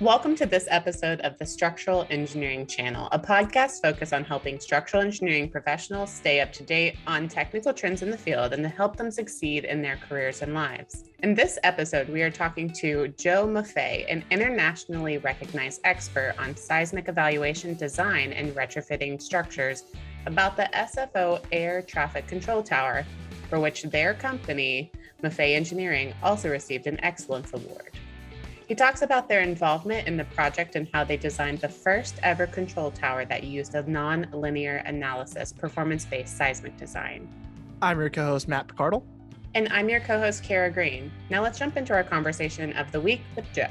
Welcome to this episode of the Structural Engineering Channel, a podcast focused on helping structural engineering professionals stay up to date on technical trends in the field and to help them succeed in their careers and lives. In this episode, we are talking to Joe Maffei, an internationally recognized expert on seismic evaluation, design, and retrofitting structures, about the SFO Air Traffic Control Tower, for which their company, Maffei Engineering, also received an Excellence Award. He talks about their involvement in the project and how they designed the first ever control tower that used a non-linear analysis, performance-based seismic design. I'm your co-host, Matt Picardle. And I'm your co-host, Kara Green. Now let's jump into our conversation of the week with Joe.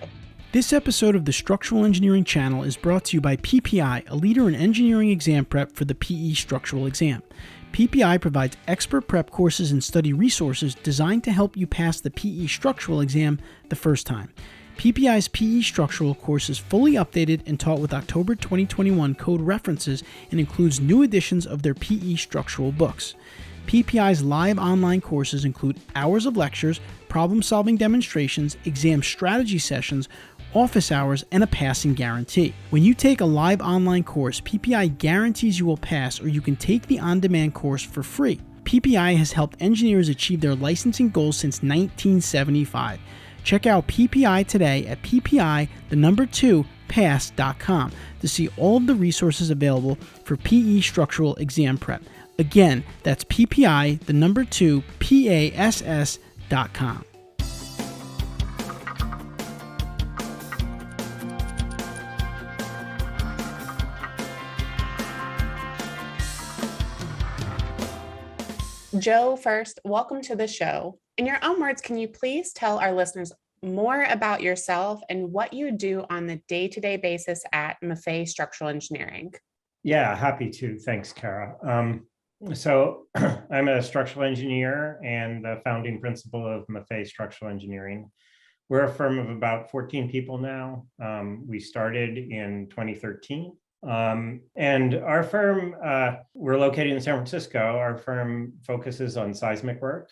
This episode of the Structural Engineering Channel is brought to you by PPI, a leader in engineering exam prep for the PE structural exam. PPI provides expert prep courses and study resources designed to help you pass the PE structural exam the first time. PPI's PE structural course is fully updated and taught with October 2021 code references and includes new editions of their PE structural books. PPI's live online courses include hours of lectures, problem-solving demonstrations, exam strategy sessions, office hours, and a passing guarantee. When you take a live online course, PPI guarantees you will pass, or you can take the on-demand course for free. PPI has helped engineers achieve their licensing goals since 1975. Check out PPI today at PPI2pass.com to see all of the resources available for PE structural exam prep. Again, that's PPI2pass.com. Joe, first, welcome to the show. In your own words, can you please tell our listeners more about yourself and what you do on the day-to-day basis at Maffei Structural Engineering? Yeah, happy to. Thanks, Kara. So I'm a structural engineer and the founding principal of Maffei Structural Engineering. We're a firm of about 14 people now. We started in 2013. And our firm, we're located in San Francisco. Our firm focuses on seismic work.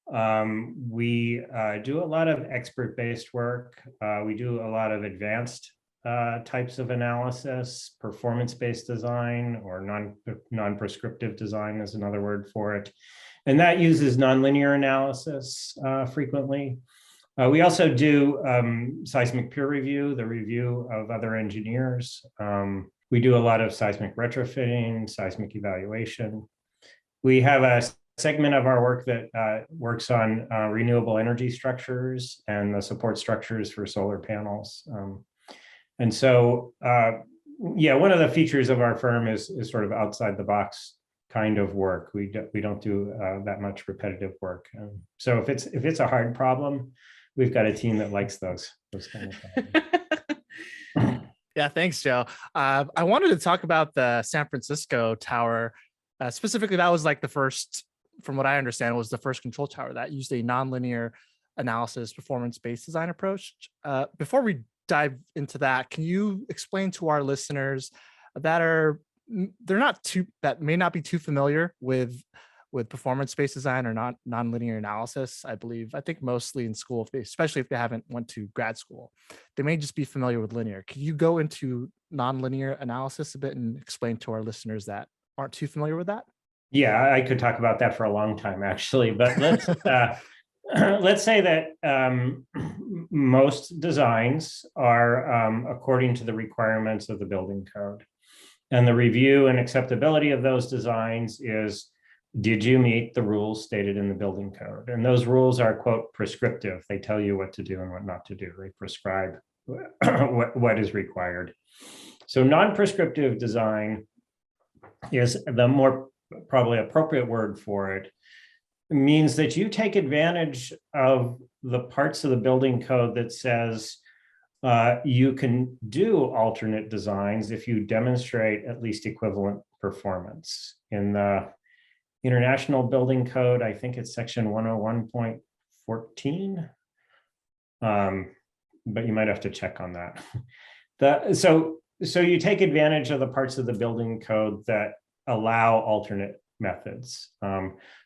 We do a lot of expert-based work. We do a lot of advanced types of analysis. Performance-based design, or non-prescriptive design is another word for it. And that uses nonlinear analysis frequently. We also do seismic peer review, the review of other engineers. We do a lot of seismic retrofitting, seismic evaluation. We have a segment of our work that works on renewable energy structures and the support structures for solar panels. And so, one of the features of our firm is sort of outside the box kind of work. We don't do that much repetitive work. So if it's a hard problem, we've got a team that likes those kind of problems. Yeah, thanks, Joe. I wanted to talk about the San Francisco tower. Specifically, that was like the first, from what I understand, was the first control tower that used a nonlinear analysis performance-based design approach. Before we dive into that, can you explain to our listeners that may not be too familiar with performance-based design or nonlinear analysis? I think mostly in school, especially if they haven't went to grad school, they may just be familiar with linear. Can you go into nonlinear analysis a bit and explain to our listeners that aren't too familiar with that? Yeah, I could talk about that for a long time, actually, but let's let's say that most designs are according to the requirements of the building code, and the review and acceptability of those designs is, did you meet the rules stated in the building code? And those rules are, quote, prescriptive. They tell you what to do and what not to do. They prescribe what is required. So non-prescriptive design is the more probably appropriate word for it. It means that you take advantage of the parts of the building code that says you can do alternate designs if you demonstrate at least equivalent performance. In the International Building Code, I think it's section 101.14, but you might have to check on that. So you take advantage of the parts of the building code that allow alternate methods.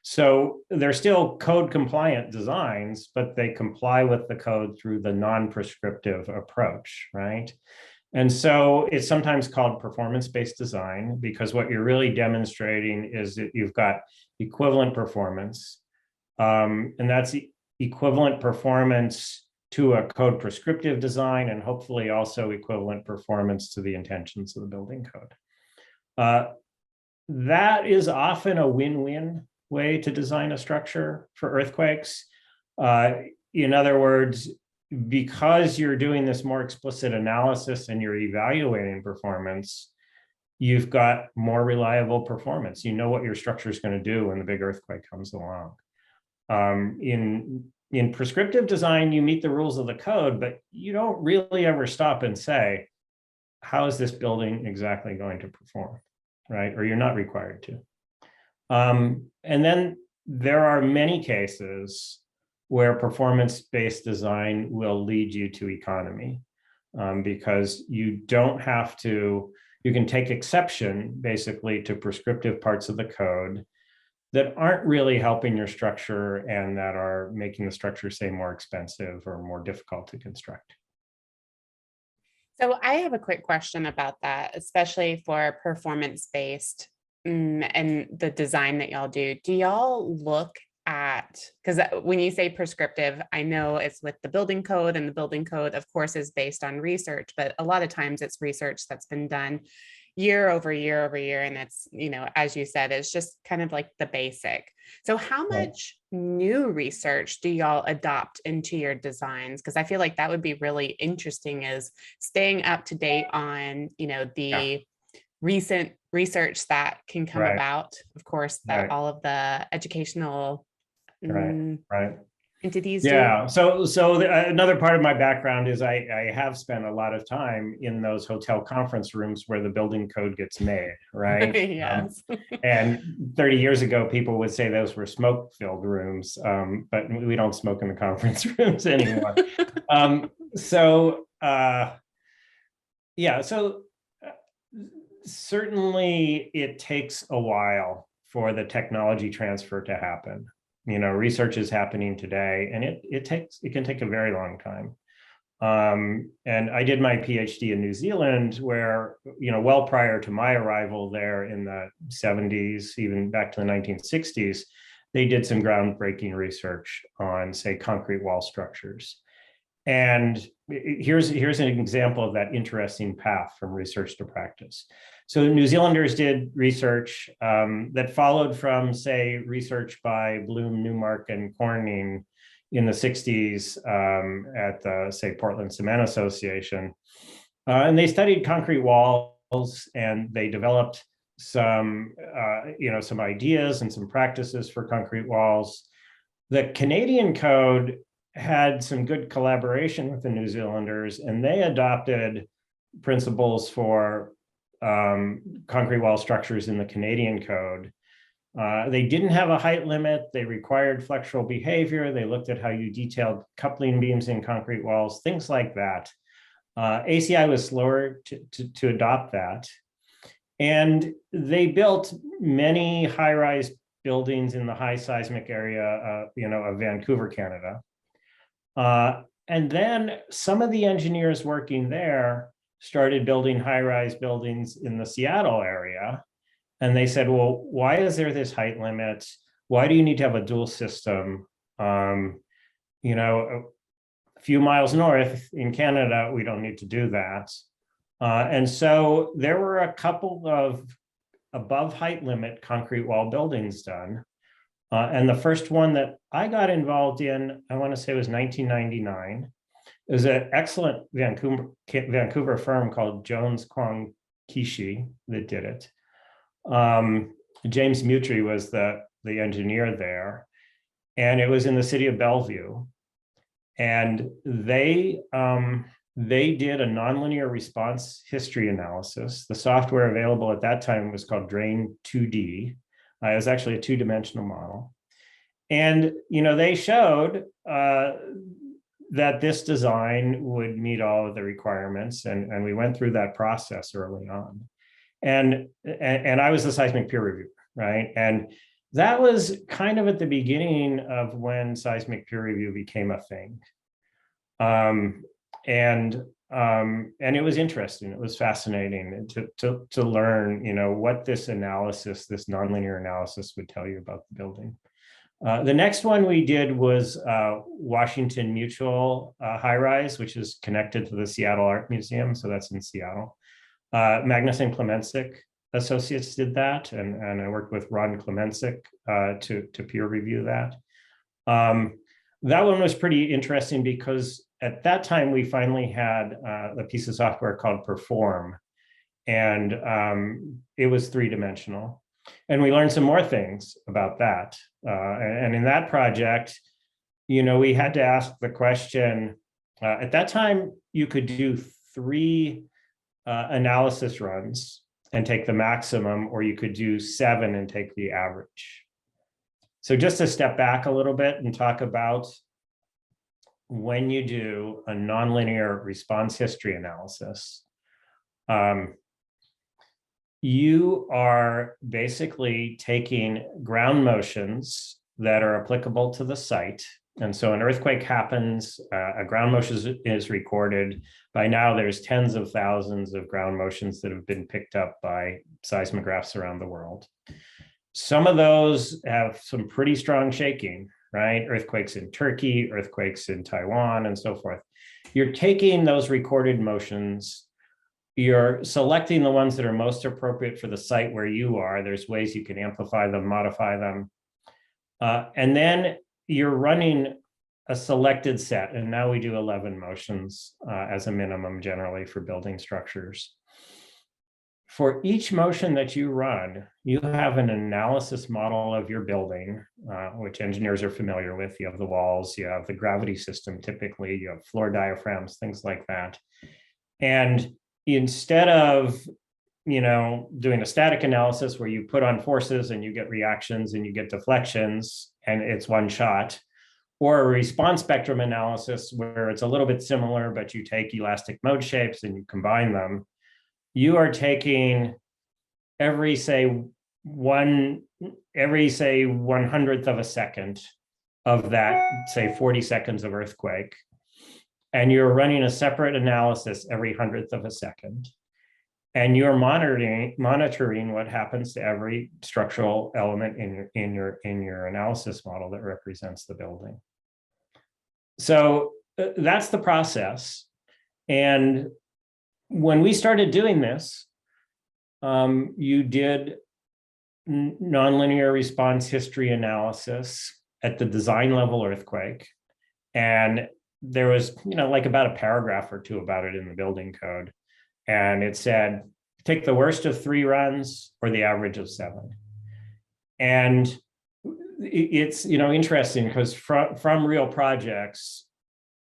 So they're still code compliant designs, but they comply with the code through the non-prescriptive approach, right? And so it's sometimes called performance-based design, because what you're really demonstrating is that you've got equivalent performance, and that's equivalent performance to a code prescriptive design, and hopefully also equivalent performance to the intentions of the building code. That is often a win-win way to design a structure for earthquakes. In other words, because you're doing this more explicit analysis and you're evaluating performance, you've got more reliable performance. You know what your structure is going to do when the big earthquake comes along. In prescriptive design, you meet the rules of the code, but you don't really ever stop and say, how is this building exactly going to perform, right? Or you're not required to. And then there are many cases where performance-based design will lead you to economy, because you don't have to, you can take exception basically to prescriptive parts of the code that aren't really helping your structure and that are making the structure, say, more expensive or more difficult to construct. So I have a quick question about that, especially for performance-based and the design that y'all do. Do y'all look at, because when you say prescriptive, I know it's with the building code, and the building code, of course, is based on research, but a lot of times it's research that's been done year over year over year. And it's, as you said, it's just kind of like the basic. So how much new research do y'all adopt into your designs? Because I feel like that would be really interesting, is staying up to date on, the recent research that can come about. Of course, that all of the educational entities do. Another part of my background is I have spent a lot of time in those hotel conference rooms where the building code gets made, right? Yes. And 30 years ago, people would say those were smoke-filled rooms, but we don't smoke in the conference rooms anymore. Certainly it takes a while for the technology transfer to happen. Research is happening today, and it can take a very long time. And I did my PhD in New Zealand, where, well prior to my arrival there in the 70s, even back to the 1960s, they did some groundbreaking research on, say, concrete wall structures. And here's an example of that interesting path from research to practice. So New Zealanders did research that followed from, say, research by Bloom, Newmark, and Corning in the 60s at the, say, Portland Cement Association. And they studied concrete walls, and they developed some ideas and some practices for concrete walls. The Canadian code had some good collaboration with the New Zealanders, and they adopted principles for concrete wall structures in the Canadian code. They didn't have a height limit. They required flexural behavior. They looked at how you detailed coupling beams in concrete walls, things like that. ACI was slower to adopt that. And they built many high-rise buildings in the high seismic area, of Vancouver, Canada. And then some of the engineers working there started building high-rise buildings in the Seattle area. And they said, well, why is there this height limit? Why do you need to have a dual system? A few miles north in Canada, we don't need to do that. And so there were a couple of above height limit concrete wall buildings done. And the first one that I got involved in, I want to say, was 1999. It was an excellent Vancouver firm called Jones Kwong Kishi that did it. James Mutry was the engineer there, and it was in the city of Bellevue. And they did a nonlinear response history analysis. The software available at that time was called Drain 2D. It was actually a two-dimensional model. And, they showed that this design would meet all of the requirements. And we went through that process early on. And I was the seismic peer reviewer. right? And that was kind of at the beginning of when seismic peer review became a thing. And it was interesting. It was fascinating to learn, what this analysis, this nonlinear analysis, would tell you about the building. The next one we did was Washington Mutual high-rise, which is connected to the Seattle Art Museum. So that's in Seattle. Magnus and Klemenczyk Associates did that, and I worked with Ron Klemenczyk to peer review that. That one was pretty interesting because at that time we finally had a piece of software called Perform, and it was three-dimensional. And we learned some more things about that. And in that project, we had to ask the question, at that time, you could do 3 analysis runs and take the maximum, or you could do 7 and take the average. So just to step back a little bit and talk about when you do a nonlinear response history analysis, you are basically taking ground motions that are applicable to the site. And so an earthquake happens, a ground motion is recorded. By now, there's tens of thousands of ground motions that have been picked up by seismographs around the world. Some of those have some pretty strong shaking, right? Earthquakes in Turkey, earthquakes in Taiwan, and so forth. You're taking those recorded motions, you're selecting the ones that are most appropriate for the site where you are. There's ways you can amplify them, modify them. And then you're running a selected set. And now we do 11 motions as a minimum generally for building structures. For each motion that you run, you have an analysis model of your building, which engineers are familiar with. You have the walls, you have the gravity system, typically, you have floor diaphragms, things like that. And instead of doing a static analysis where you put on forces and you get reactions and you get deflections and it's one shot, or a response spectrum analysis where it's a little bit similar, but you take elastic mode shapes and you combine them, you are taking every say 1/100th of a second of that, say 40 seconds of earthquake, and you're running a separate analysis every 100th of a second. And you're monitoring what happens to every structural element in your analysis model that represents the building. So that's the process. And when we started doing this, you did nonlinear response history analysis at the design level earthquake. And there was, like about a paragraph or 2 about it in the building code. And it said, take the worst of 3 runs or the average of 7. And it's, interesting because from real projects,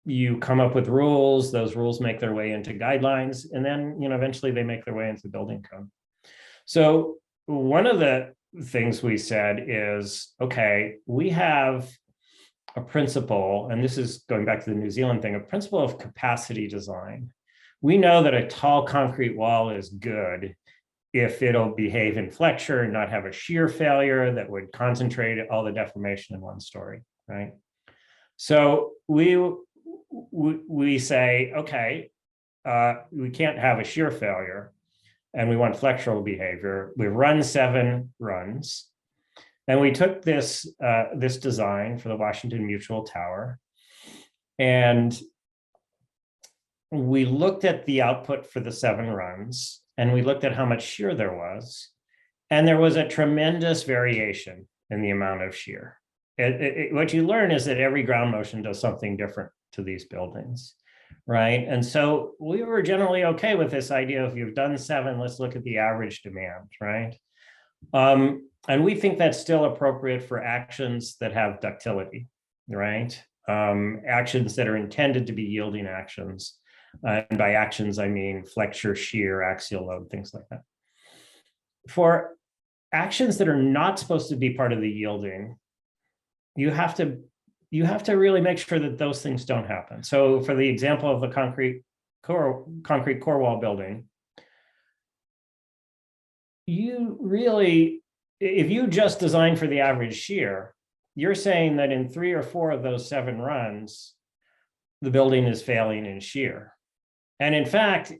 you come up with rules, those rules make their way into guidelines, and then, eventually they make their way into the building code. So one of the things we said is, okay, we have a principle, and this is going back to the New Zealand thing, a principle of capacity design. We know that a tall concrete wall is good if it'll behave in flexure and not have a shear failure that would concentrate all the deformation in one story, right? So we say, okay, we can't have a shear failure and we want flexural behavior. We run 7 runs. And we took this design for the Washington Mutual Tower, and we looked at the output for the 7 runs, and we looked at how much shear there was, and there was a tremendous variation in the amount of shear. What you learn is that every ground motion does something different to these buildings, right? And so we were generally okay with this idea of, you've done 7, let's look at the average demand, right? And we think that's still appropriate for actions that have ductility, right? Actions that are intended to be yielding actions. And by actions, I mean flexure, shear, axial load, things like that. For actions that are not supposed to be part of the yielding, you have to really make sure that those things don't happen. So for the example of the concrete core wall building, you really if you just design for the average shear, you're saying that in 3 or 4 of those 7 runs, the building is failing in shear. And in fact,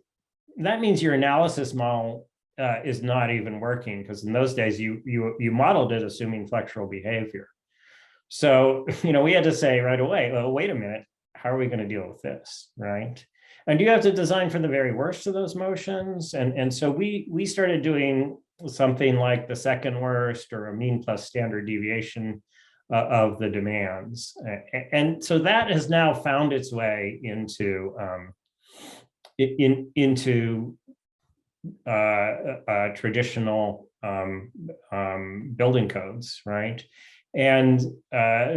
that means your analysis model is not even working, because in those days you modeled it assuming flexural behavior. So, we had to say right away, well, wait a minute, how are we going to deal with this, right? And you have to design for the very worst of those motions. And so we started doing something like the second worst, or a mean plus standard deviation of the demands. And so that has now found its way into traditional building codes, right? And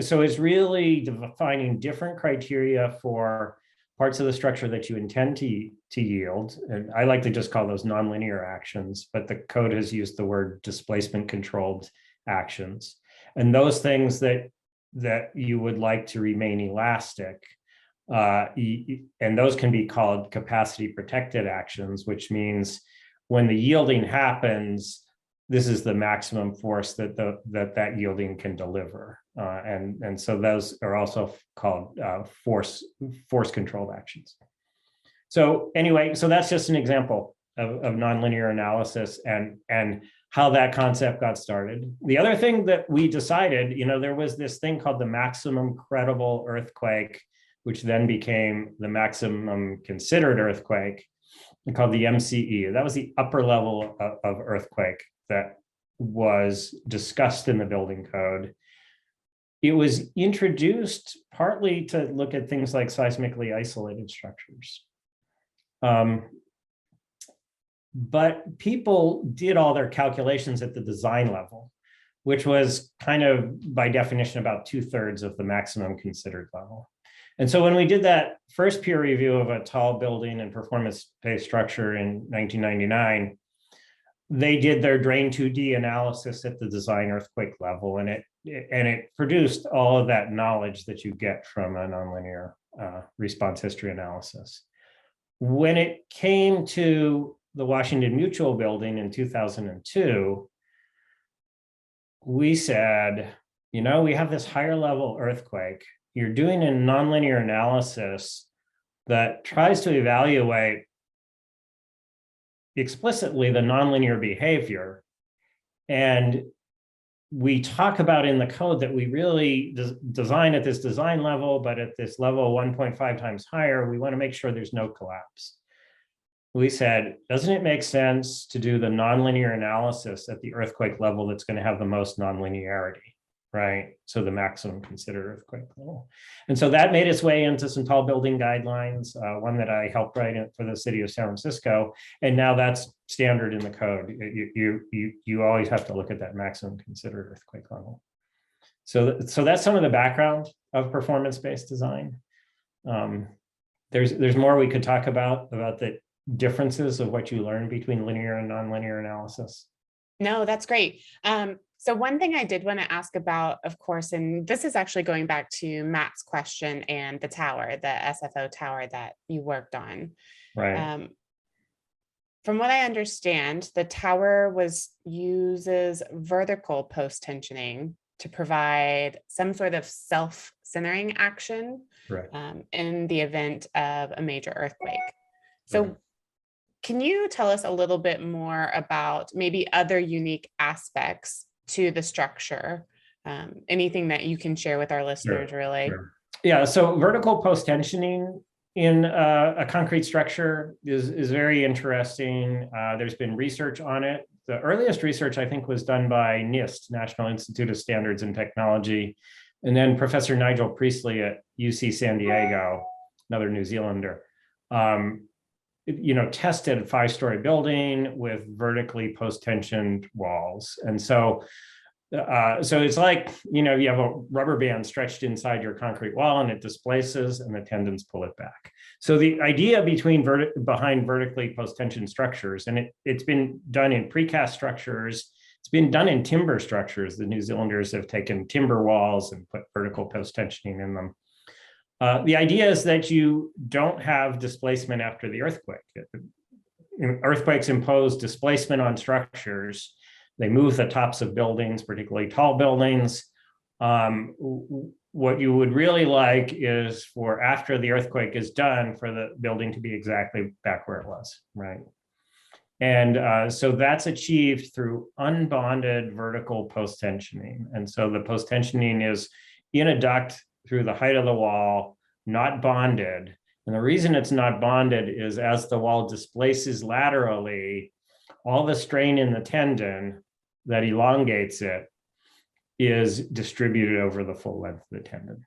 so it's really defining different criteria for parts of the structure that you intend to yield. And I like to just call those nonlinear actions, but the code has used the word displacement controlled actions. And those things that you would like to remain elastic, and those can be called capacity protected actions, which means when the yielding happens, this is the maximum force that yielding can deliver. And so those are also called force controlled actions. So anyway, so that's just an example of nonlinear analysis and how that concept got started. The other thing that we decided, there was this thing called the maximum credible earthquake, which then became the maximum considered earthquake, called the MCE. That was the upper level of earthquake that was discussed in the building code. It was introduced partly to look at things like seismically isolated structures. But people did all their calculations at the design level, which was kind of by definition about 2/3 of the maximum considered level. And so when we did that first peer review of a tall building and performance-based structure in 1999, they did their drain 2D analysis at the design earthquake level, and it produced all of that knowledge that you get from a nonlinear response history analysis. When it came to the Washington Mutual building in 2002, we said, we have this higher level earthquake. You're doing a nonlinear analysis that tries to evaluate explicitly the nonlinear behavior. And we talk about in the code that we really design at this design level, but at this level 1.5 times higher, we want to make sure there's no collapse. We said, doesn't it make sense to do the nonlinear analysis at the earthquake level that's going to have the most nonlinearity, right? So the maximum considered earthquake level. And so that made its way into some tall building guidelines, one that I helped write for the city of San Francisco. And now that's standard in the code. You always have to look at that maximum considered earthquake level. So that's some of the background of performance-based design. There's more we could talk about the differences of what you learn between linear and nonlinear analysis. No, that's great. So one thing I did want to ask about, of course, and this is actually going back to Matt's question and the tower, the SFO tower that you worked on. Right. From what I understand, the tower uses vertical post-tensioning to provide some sort of self-centering action, right, in the event of a major earthquake. So right. Can you tell us a little bit more about maybe other unique aspects to the structure? Anything that you can share with our listeners, really? Sure. Yeah, so vertical post-tensioning in a concrete structure is very interesting. There's been research on it. The earliest research, I think, was done by NIST, National Institute of Standards and Technology, and then Professor Nigel Priestley at UC San Diego, another New Zealander, tested a 5-story building with vertically post-tensioned walls. And so it's like, you have a rubber band stretched inside your concrete wall and it displaces and the tendons pull it back. So the idea behind vertically post-tension structures, and it's been done in precast structures, it's been done in timber structures. The New Zealanders have taken timber walls and put vertical post-tensioning in them. The idea is that you don't have displacement after the earthquake. Earthquakes impose displacement on structures, They move the tops of buildings, particularly tall buildings. What you would really like is for after the earthquake is done, for the building to be exactly back where it was, right? And so that's achieved through unbonded vertical post-tensioning. And so the post-tensioning is in a duct through the height of the wall, not bonded. And the reason it's not bonded is as the wall displaces laterally, all the strain in the tendon that elongates it is distributed over the full length of the tendon.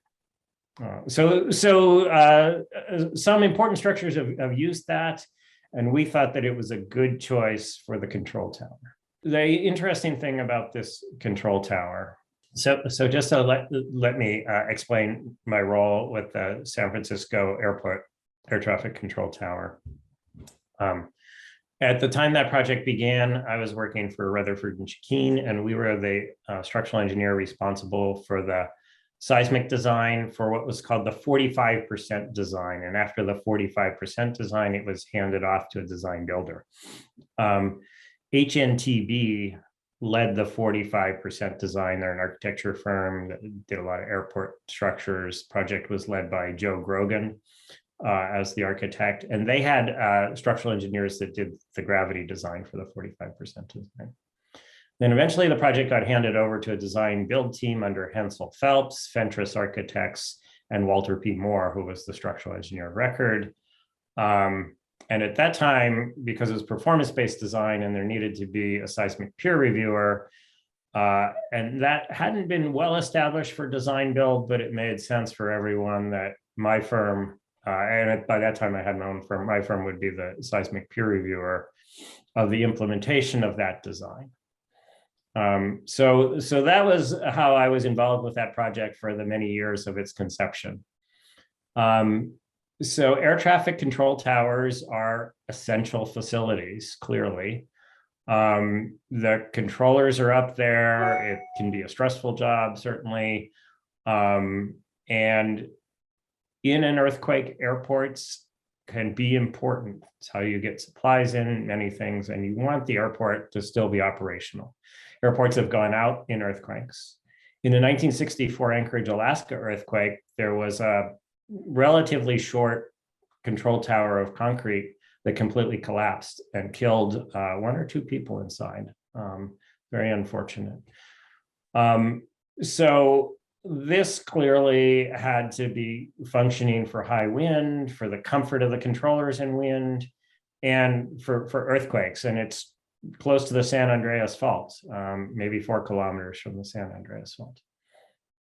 Some important structures have used that, and we thought that it was a good choice for the control tower. The interesting thing about this control tower, so just to let me explain my role with the San Francisco Airport Air Traffic Control Tower. At the time that project began, I was working for Rutherford and Chakeen, and we were the structural engineer responsible for the seismic design for what was called the 45% design. And after the 45% design, it was handed off to a design builder. HNTB led the 45% design. They're an architecture firm that did a lot of airport structures. Project was led by Joe Grogan as the architect. And they had structural engineers that did the gravity design for the 45% design. Then eventually the project got handed over to a design build team under Hensel Phelps, Fentress Architects, and Walter P. Moore, who was the structural engineer of record. And at that time, because it was performance-based design and there needed to be a seismic peer reviewer, and that hadn't been well established for design build, but it made sense for everyone that my firm, and by that time I had my own firm, my firm would be the seismic peer reviewer of the implementation of that design. So that was how I was involved with that project for the many years of its conception. So air traffic control towers are essential facilities, clearly. The controllers are up there. It can be a stressful job, certainly. And in an earthquake, airports can be important. It's how you get supplies in, many things, and you want the airport to still be operational. Airports have gone out in earthquakes. In the 1964 Anchorage, Alaska earthquake, there was a relatively short control tower of concrete that completely collapsed and killed one or two people inside. Very unfortunate. So this clearly had to be functioning for high wind, for the comfort of the controllers in wind, and for earthquakes. And it's close to the San Andreas Fault, maybe 4 kilometers from the San Andreas Fault.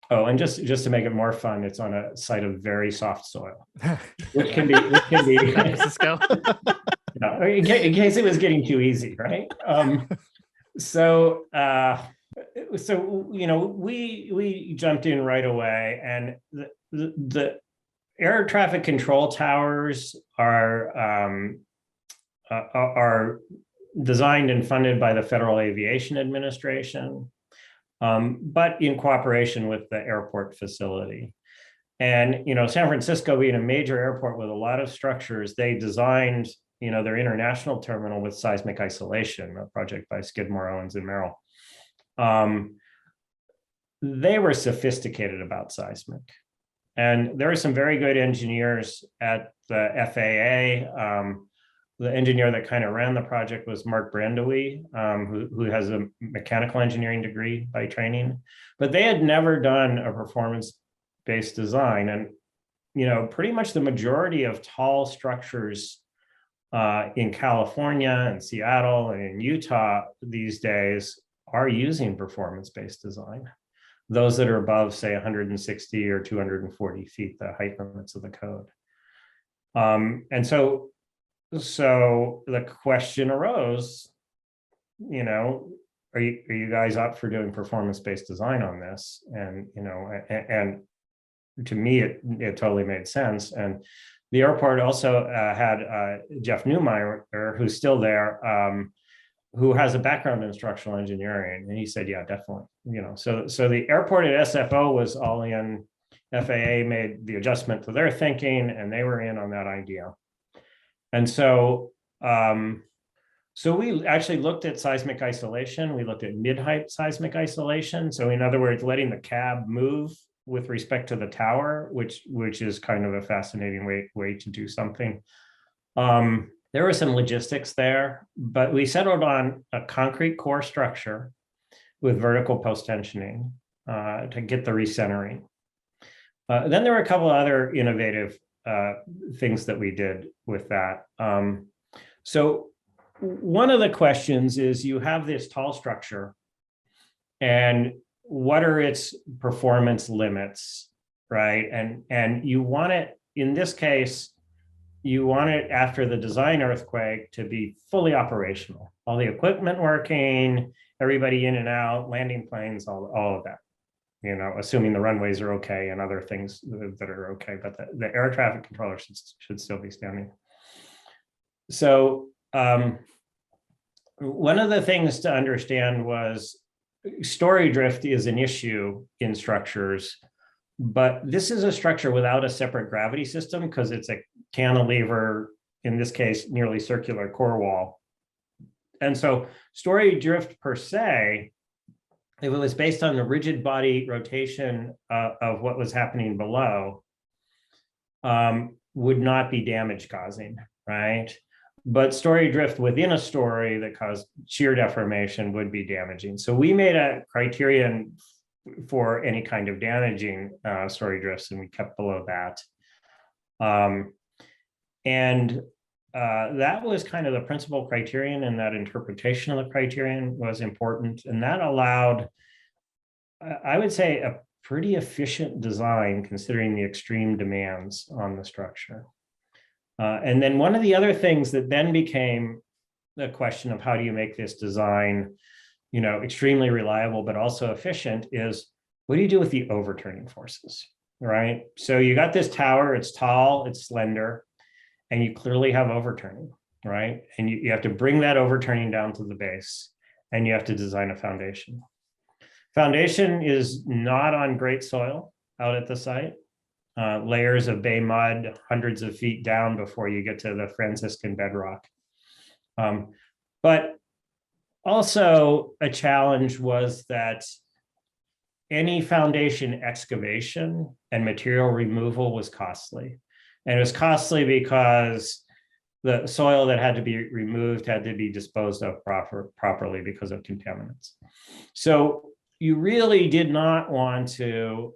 Oh, and just to make it more fun, it's on a site of very soft soil, which can be Francisco. No, in case it was getting too easy, right? So you know, we jumped in right away, and the air traffic control towers are designed and funded by the Federal Aviation Administration, but in cooperation with the airport facility. And, you know, San Francisco being a major airport with a lot of structures, they designed, you know, their international terminal with seismic isolation, a project by Skidmore, Owens and Merrill. They were sophisticated about seismic. And there were some very good engineers at the FAA. The engineer that kind of ran the project was Mark Brandewie, who has a mechanical engineering degree by training, but they had never done a performance-based design. And, you know, pretty much the majority of tall structures in California and Seattle and in Utah these days are using performance-based design. Those that are above, say, 160 or 240 feet, the height limits of the code. And so the question arose, you know, are you guys up for doing performance-based design on this? And, you know, and to me, it totally made sense. And the airport also had Jeff Newmeyer, who's still there, who has a background in structural engineering. And he said, yeah, definitely, you know, so the airport at SFO was all in. FAA made the adjustment to their thinking, and they were in on that idea. And so So we actually looked at seismic isolation. We looked at mid-height seismic isolation. So in other words, letting the cab move with respect to the tower, which is kind of a fascinating way to do something. There were some logistics there, but we settled on a concrete core structure with vertical post-tensioning to get the recentering. Then there were a couple other innovative things that we did with that. So one of the questions is, you have this tall structure, and what are its performance limits, right? And you want it, in this case, you want it after the design earthquake to be fully operational. All the equipment working, everybody in and out, landing planes, all of that. You know, assuming the runways are okay and other things that are okay, but the air traffic controller should still be standing. So one of the things to understand was story drift is an issue in structures, but this is a structure without a separate gravity system because it's a cantilever, in this case, nearly circular core wall. And so story drift per se, if it was based on the rigid body rotation of what was happening below, would not be damage causing, right? But story drift within a story that caused shear deformation would be damaging. So we made a criterion for any kind of damaging story drifts, and we kept below that. That was kind of the principal criterion, and that interpretation of the criterion was important. And that allowed, I would say, a pretty efficient design considering the extreme demands on the structure. And then one of the other things that then became the question of how do you make this design, you know, extremely reliable, but also efficient, is what do you do with the overturning forces, right? So you got this tower, it's tall, it's slender, and you clearly have overturning, right? And you have to bring that overturning down to the base, and you have to design a foundation. Foundation is not on great soil out at the site. Layers of bay mud, hundreds of feet down before you get to the Franciscan bedrock. But also a challenge was that any foundation excavation and material removal was costly. And it was costly because the soil that had to be removed had to be disposed of properly because of contaminants. So you really did not want to,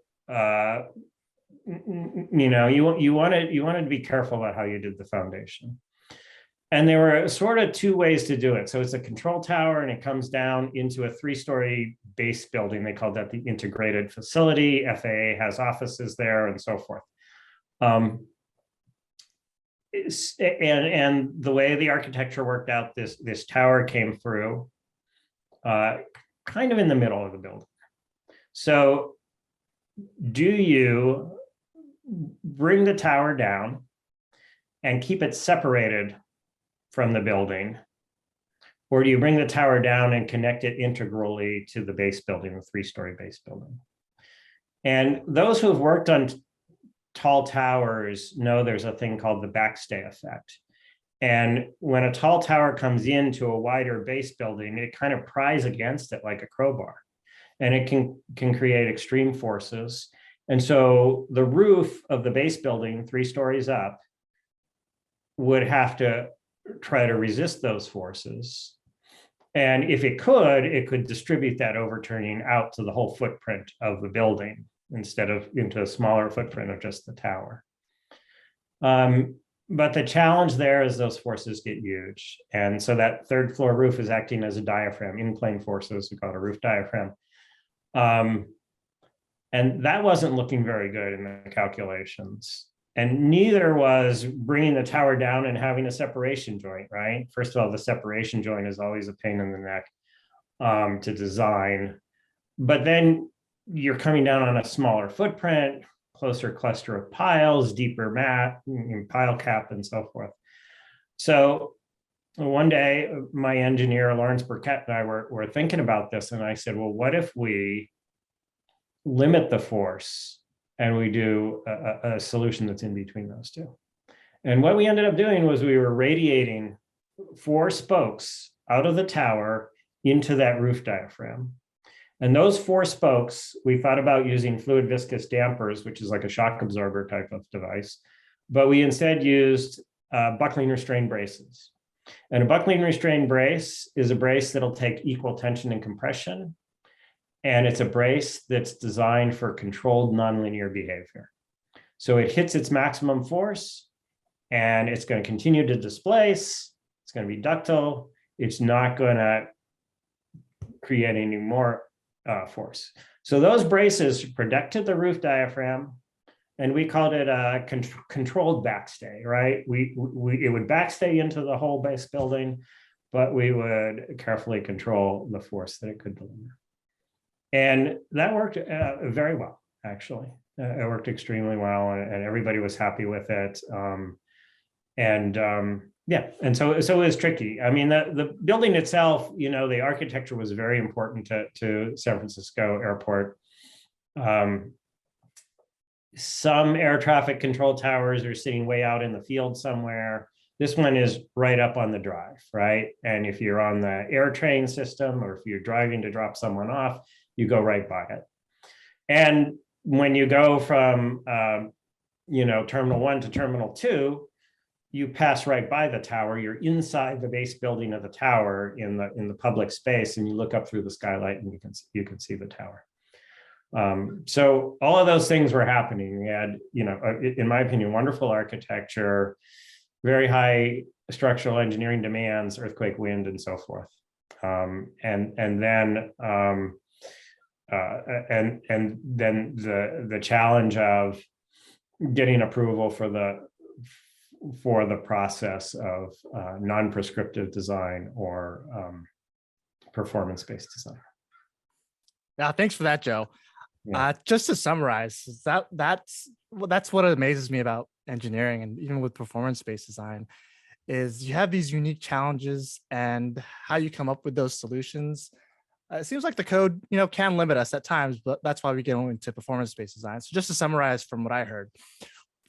you wanted to be careful about how you did the foundation. And there were sort of two ways to do it. So it's a control tower, and it comes down into a 3-story base building. They called that the integrated facility. FAA has offices there and so forth. And the way the architecture worked out, this tower came through kind of in the middle of the building. So do you bring the tower down and keep it separated from the building, or do you bring the tower down and connect it integrally to the base building, the 3-story base building? And those who have worked on tall towers know there's a thing called the backstay effect. And when a tall tower comes into a wider base building, it kind of pries against it like a crowbar, and it can create extreme forces. And so the roof of the base building, 3 stories up, would have to try to resist those forces. And if it could distribute that overturning out to the whole footprint of the building instead of into a smaller footprint of just the tower. But the challenge there is those forces get huge. And so that 3rd floor roof is acting as a diaphragm, in-plane forces, we call it a roof diaphragm. And that wasn't looking very good in the calculations. And neither was bringing the tower down and having a separation joint, right? First of all, the separation joint is always a pain in the neck to design. But then you're coming down on a smaller footprint, closer cluster of piles, deeper mat, pile cap, and so forth. So one day, my engineer, Lawrence Burkett, and I were thinking about this, and I said, well, what if we limit the force and we do a solution that's in between those two? And what we ended up doing was we were radiating 4 spokes out of the tower into that roof diaphragm. And those 4 spokes, we thought about using fluid viscous dampers, which is like a shock absorber type of device, but we instead used buckling restrained braces. And a buckling restrained brace is a brace that'll take equal tension and compression. And it's a brace that's designed for controlled nonlinear behavior. So it hits its maximum force and it's going to continue to displace. It's going to be ductile. It's not going to create any more force. So those braces protected the roof diaphragm, and we called it a controlled backstay, right? It would backstay into the whole base building, but we would carefully control the force that it could deliver. And that worked very well, actually. It worked extremely well, and everybody was happy with it. Yeah, and so it was tricky. I mean, the building itself, you know, the architecture was very important to San Francisco Airport. Some air traffic control towers are sitting way out in the field somewhere. This one is right up on the drive, right? And if you're on the air train system, or if you're driving to drop someone off, you go right by it. And when you go from, you know, Terminal 1 to Terminal 2, you pass right by the tower. You're inside the base building of the tower in the public space, and you look up through the skylight and you can see the tower. So all of those things were happening. We had, you know, in my opinion, wonderful architecture, very high structural engineering demands, earthquake, wind, and so forth. And then the challenge of getting approval for the process of non-prescriptive design or performance-based design. Yeah, thanks for that, Joe. Yeah. Just to summarize, that's what amazes me about engineering, and even with performance-based design, is you have these unique challenges, and how you come up with those solutions. It seems like the code, you know, can limit us at times, but that's why we get into performance-based design. So just to summarize from what I heard,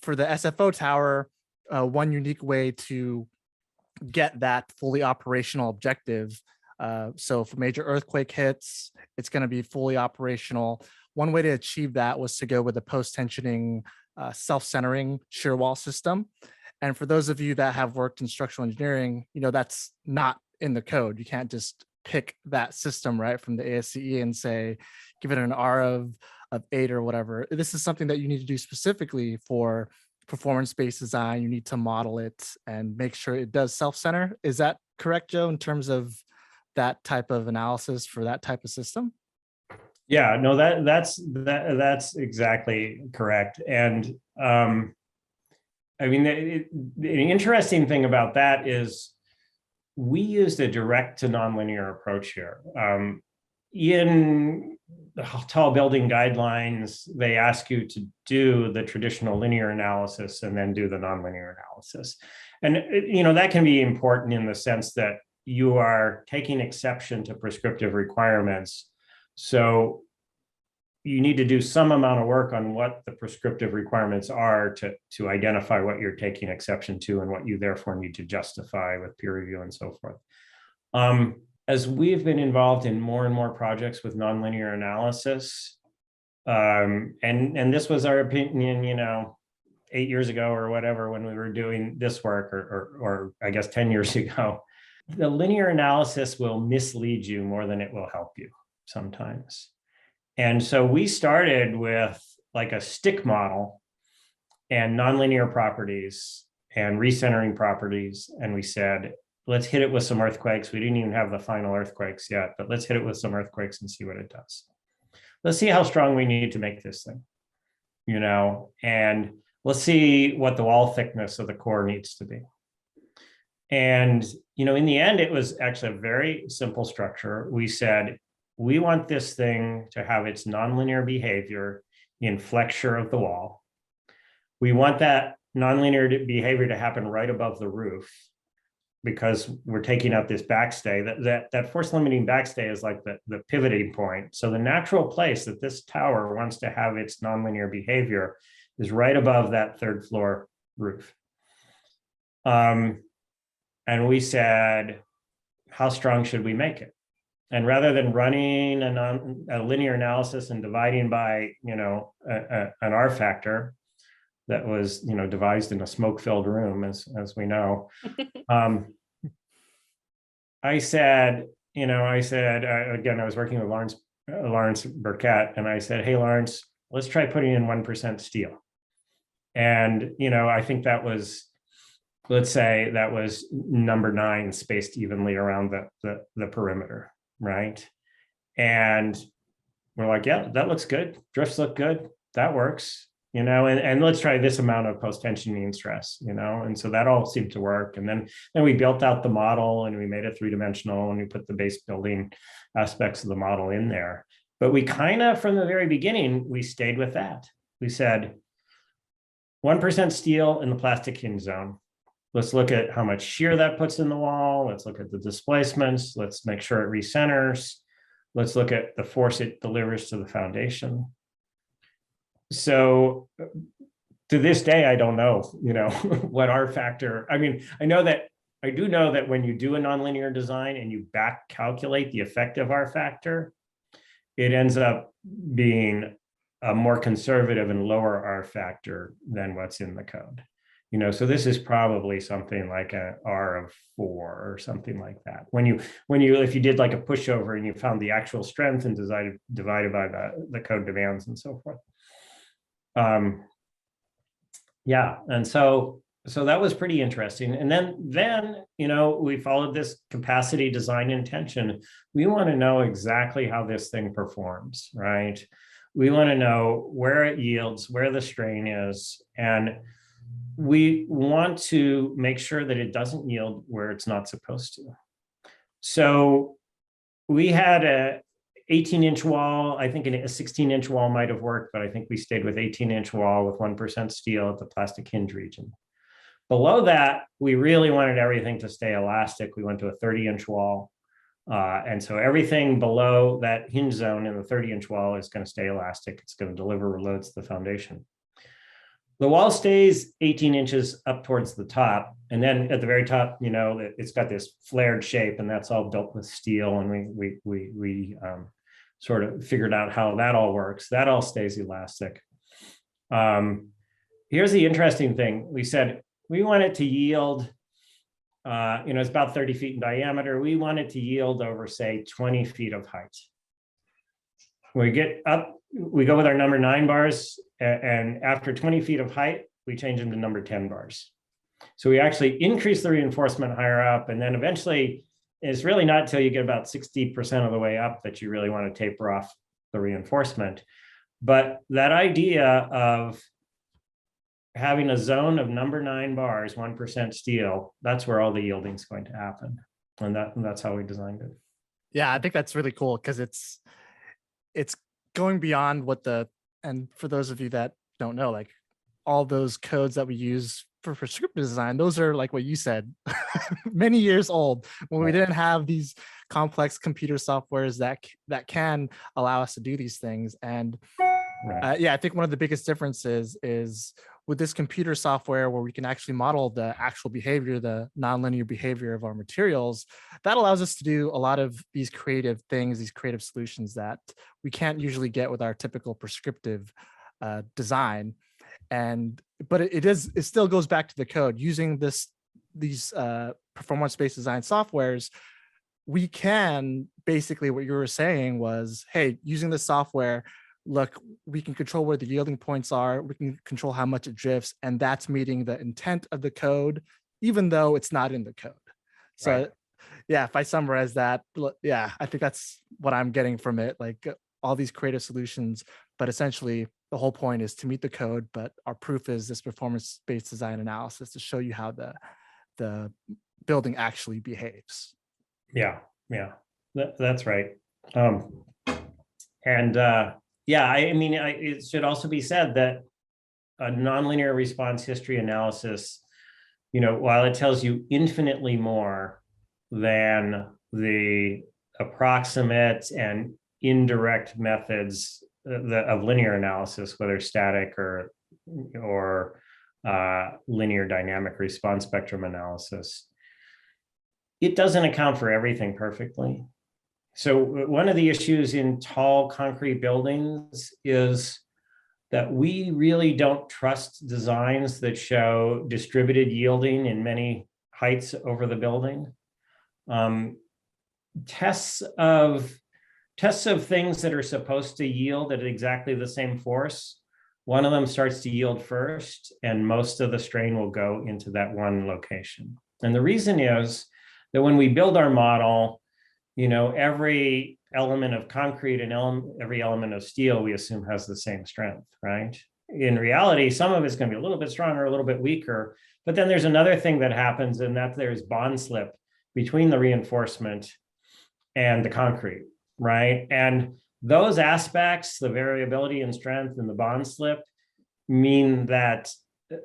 for the SFO tower, one unique way to get that fully operational objective. So if a major earthquake hits, it's going to be fully operational. One way to achieve that was to go with a post-tensioning, self-centering shear wall system. And for those of you that have worked in structural engineering, you know, that's not in the code. You can't just pick that system right from the ASCE and say, give it an R of 8 or whatever. This is something that you need to do specifically for performance-based design. You need to model it and make sure it does self-center. Is that correct, Joe, in terms of that type of analysis for that type of system? Yeah, no, that's exactly correct. And I mean, the interesting thing about that is we used a direct to nonlinear approach here. In the tall building guidelines, they ask you to do the traditional linear analysis and then do the nonlinear analysis. And, you know, that can be important in the sense that you are taking exception to prescriptive requirements. So you need to do some amount of work on what the prescriptive requirements are to identify what you're taking exception to and what you therefore need to justify with peer review and so forth. As we've been involved in more and more projects with nonlinear analysis, and this was our opinion, you know, 8 years ago or whatever, when we were doing this work, or I guess 10 years ago, the linear analysis will mislead you more than it will help you sometimes. And so we started with like a stick model and nonlinear properties and recentering properties. And we said, let's hit it with some earthquakes. We didn't even have the final earthquakes yet, but let's hit it with some earthquakes and see what it does. Let's see how strong we need to make this thing, you know, and let's see what the wall thickness of the core needs to be. And, you know, in the end, it was actually a very simple structure. We said, we want this thing to have its nonlinear behavior in flexure of the wall. We want that nonlinear behavior to happen right above the roof, because we're taking out this backstay. That force limiting backstay is like the pivoting point. So the natural place that this tower wants to have its nonlinear behavior is right above that 3rd floor roof. And And we said, how strong should we make it? And rather than running a linear analysis and dividing by, an R factor that was, devised in a smoke-filled room, as we know, I said, again, I was working with Lawrence Burkett, and I said, hey, Lawrence, let's try putting in 1% steel. And, I think that was, let's say that was number 9 spaced evenly around the perimeter, right? And we're like, yeah, that looks good. Drifts look good. That works, and let's try this amount of post-tension mean stress, and so that all seemed to work. And then we built out the model and we made it 3-dimensional, and we put the base building aspects of the model in there. But we kind of, from the very beginning, we stayed with that. We said 1% steel in the plastic hinge zone. Let's look at how much shear that puts in the wall. Let's look at the displacements. Let's make sure it recenters. Let's look at the force it delivers to the foundation. So to this day, I don't know, what R factor. I mean, I do know that when you do a nonlinear design and you back calculate the effective R factor, it ends up being a more conservative and lower R factor than what's in the code. So this is probably something like an R of 4 or something like that. If you did like a pushover and you found the actual strength and divided by the code demands and so forth. Yeah, and so that was pretty interesting. And then we followed this capacity design intention. We want to know exactly how this thing performs, right? We want to know where it yields, where the strain is, and we want to make sure that it doesn't yield where it's not supposed to. So we had a 18-inch wall. I think a 16-inch wall might have worked, but I think we stayed with 18-inch wall with 1% steel at the plastic hinge region. Below that, we really wanted everything to stay elastic. We went to a 30-inch wall. And so everything below that hinge zone in the 30-inch wall is going to stay elastic. It's going to deliver loads to the foundation. The wall stays 18 inches up towards the top. And then at the very top, it's got this flared shape, and that's all built with steel. And we sort of figured out how that all works. That all stays elastic. Here's the interesting thing. We said we want it to yield, it's about 30 feet in diameter. We want it to yield over, say, 20 feet of height. When we get up, we go with our number 9 bars, and after 20 feet of height, we change them to number 10 bars. So we actually increase the reinforcement higher up, and then eventually it's really not until you get about 60% of the way up that you really want to taper off the reinforcement. But that idea of having a zone of number 9 bars, 1% steel, that's where all the yielding is going to happen. And that's how we designed it. Yeah, I think that's really cool because it's going beyond and for those of you that don't know, like all those codes that we use for prescriptive design, those are like what you said, many years old, when we didn't have these complex computer softwares that can allow us to do these things. And I think one of the biggest differences is with this computer software where we can actually model the actual behavior, the nonlinear behavior of our materials, that allows us to do a lot of these creative things, these creative solutions that we can't usually get with our typical prescriptive design. But it still goes back to the code. Using these performance-based design softwares, we can basically, what you were saying was, hey, using this software, look, we can control where the yielding points are, we can control how much it drifts, and that's meeting the intent of the code, even though it's not in the code. So yeah, if I summarize that, I think that's what I'm getting from it, like all these creative solutions, but essentially the whole point is to meet the code, but our proof is this performance-based design analysis to show you how the building actually behaves. Yeah, that's right. It should also be said that a nonlinear response history analysis, while it tells you infinitely more than the approximate and indirect methods of linear analysis, whether static or linear dynamic response spectrum analysis, it doesn't account for everything perfectly. So one of the issues in tall concrete buildings is that we really don't trust designs that show distributed yielding in many heights over the building. Tests of things that are supposed to yield at exactly the same force, one of them starts to yield first, and most of the strain will go into that one location. And the reason is that when we build our model, every element of concrete and every element of steel we assume has the same strength, right? In reality, some of it's going to be a little bit stronger, a little bit weaker. But then there's another thing that happens, and that there's bond slip between the reinforcement and the concrete, right? And those aspects, the variability in strength and the bond slip, mean that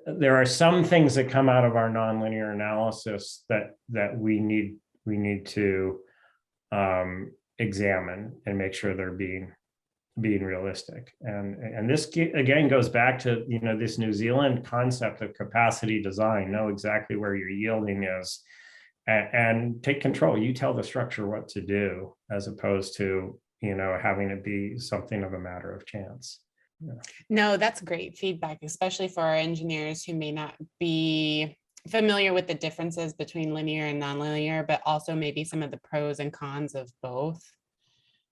there are some things that come out of our nonlinear analysis that we need to examine and make sure they're being realistic. And this again goes back to this New Zealand concept of capacity design. Know exactly where your yielding is, and take control. You tell the structure what to do, as opposed to having it be something of a matter of chance. Yeah. No, that's great feedback, especially for our engineers who may not be familiar with the differences between linear and nonlinear, but also maybe some of the pros and cons of both.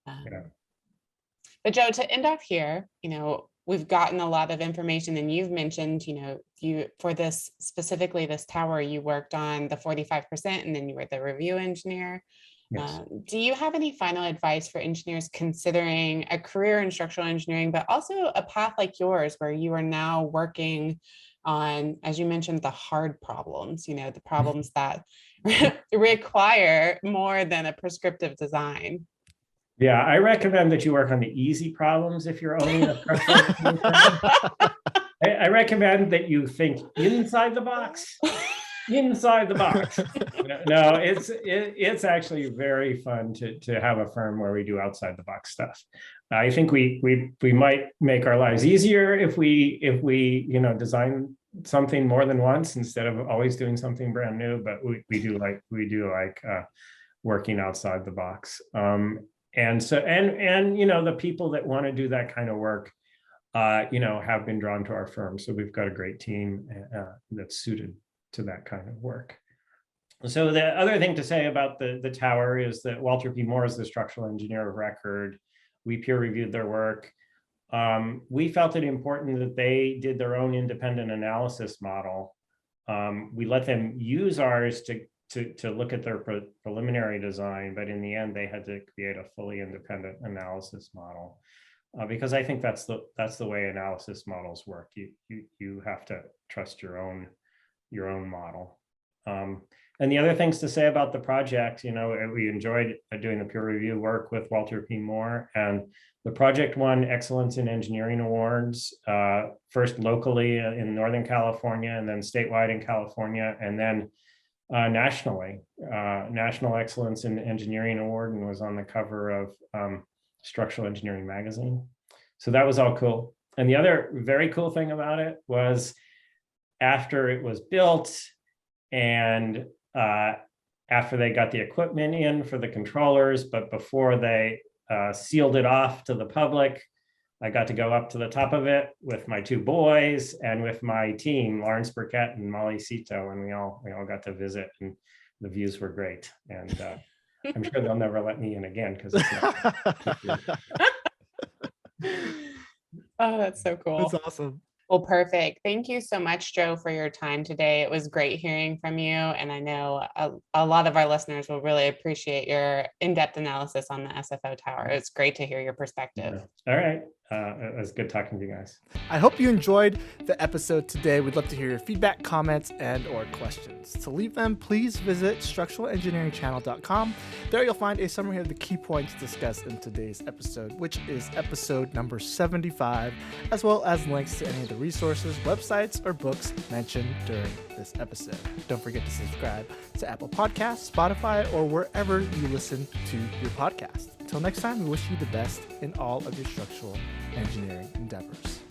Yeah. But Joe, to end off here, we've gotten a lot of information, and you've mentioned, you for this specifically this tower, you worked on the 45%, and then you were the review engineer. Yes. Do you have any final advice for engineers considering a career in structural engineering, but also a path like yours, where you are now working on, as you mentioned, the hard problems, the problems that require more than a prescriptive design? Yeah, I recommend that you work on the easy problems if you're only a structural engineer. I recommend that you think inside the box. Inside the box. No, it's actually very fun to have a firm where we do outside the box stuff. I think we might make our lives easier if we design something more than once instead of always doing something brand new. But we do like working outside the box. And so the people that want to do that kind of work have been drawn to our firm. So we've got a great team that's suited to that kind of work. So the other thing to say about the tower is that Walter P. Moore is the structural engineer of record. We peer reviewed their work. We felt it important that they did their own independent analysis model. We let them use ours to look at their preliminary design, but in the end, they had to create a fully independent analysis model. Because I think that's the way analysis models work. You have to trust your own model. And the other things to say about the project, we enjoyed doing the peer review work with Walter P. Moore, and the project won Excellence in Engineering Awards, first locally in Northern California, and then statewide in California, and then nationally, National Excellence in Engineering Award, and was on the cover of Structural Engineering magazine. So that was all cool. And the other very cool thing about it was, after it was built and after they got the equipment in for the controllers, but before they sealed it off to the public, I got to go up to the top of it with my two boys and with my team, Lawrence Burkett and Molly Cito, and we all got to visit, and the views were great. And I'm sure they'll never let me in again because it's not. Oh, that's so cool. That's awesome. Well, perfect. Thank you so much, Joe, for your time today. It was great hearing from you. And I know a lot of our listeners will really appreciate your in-depth analysis on the SFO tower. It's great to hear your perspective. All right. It was good talking to you guys. I hope you enjoyed the episode today. We'd love to hear your feedback, comments, and or questions. To leave them, please visit structuralengineeringchannel.com. There you'll find a summary of the key points discussed in today's episode, which is episode number 75, as well as links to any of the resources, websites, or books mentioned during this episode. Don't forget to subscribe to Apple Podcasts, Spotify, or wherever you listen to your podcast. Until next time, we wish you the best in all of your structural engineering endeavors.